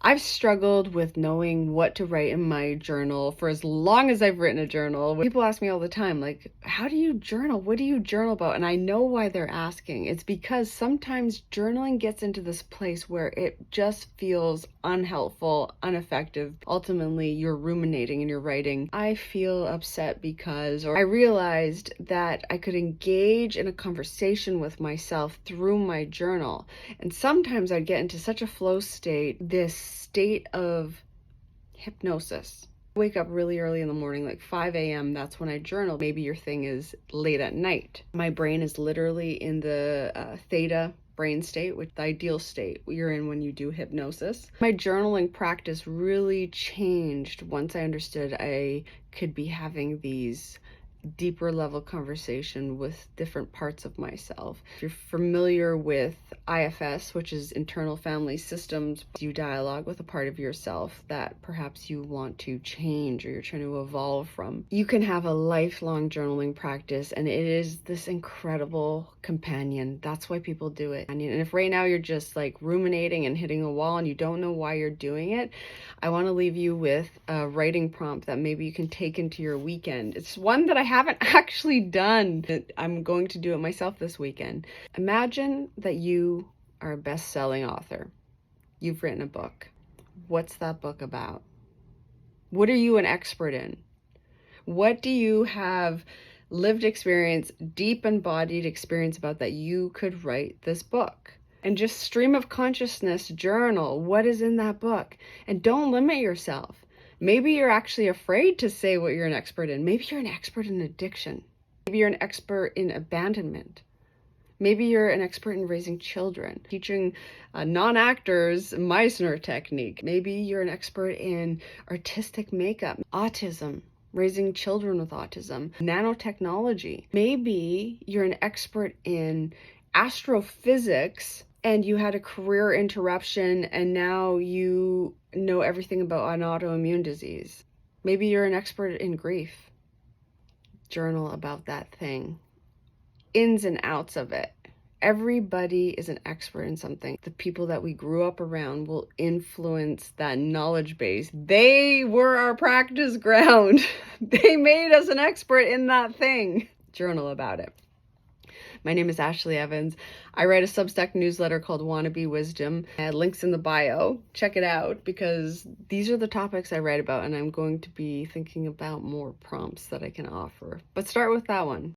I've struggled with knowing what to write in my journal for as long as I've written a journal. People ask me all the time, like, how do you journal? What do you journal about? And I know why they're asking. It's because sometimes journaling gets into this place where it just feels unhelpful, ineffective. Ultimately, you're ruminating and you're writing. I feel upset because, or I realized that I could engage in a conversation with myself through my journal. And sometimes I'd get into such a flow state, this state of hypnosis. I wake up really early in the morning, like 5 a.m. That's when I journal. Maybe your thing is late at night. My brain is literally in the theta brain state, which the ideal state you're in when you do hypnosis. My journaling practice really changed once I understood I could be having these deeper level conversation with different parts of myself. If you're familiar with IFS, which is internal family systems, you dialogue with a part of yourself that perhaps you want to change or you're trying to evolve from. You can have a lifelong journaling practice, and it is this incredible companion. That's why people do it. And if right now you're just like ruminating and hitting a wall and you don't know why you're doing it, I want to leave you with a writing prompt that maybe you can take into your weekend. It's one that I haven't actually done. I'm going to do it myself this weekend. Imagine that you are a best-selling author. You've written a book. What's that book about? What are you an expert in? What do you have lived experience, deep embodied experience about that you could write this book? And just stream of consciousness journal what is in that book. And don't limit yourself. Maybe you're actually afraid to say what you're an expert in. Maybe you're an expert in addiction. Maybe you're an expert in abandonment. Maybe you're an expert in raising children, teaching non-actors Meissner technique. Maybe you're an expert in artistic makeup, autism, raising children with autism, nanotechnology. Maybe you're an expert in astrophysics and you had a career interruption and now you know everything about an autoimmune disease. Maybe you're an expert in grief. Journal about that thing. Ins and outs of it. Everybody is an expert in something. The people that we grew up around will influence that knowledge base. They were our practice ground. They made us an expert in that thing. Journal about it. My name is Ashley Evans. I write a Substack newsletter called Wannabe Wisdom. Links in the bio. Check it out because these are the topics I write about, and I'm going to be thinking about more prompts that I can offer. But start with that one.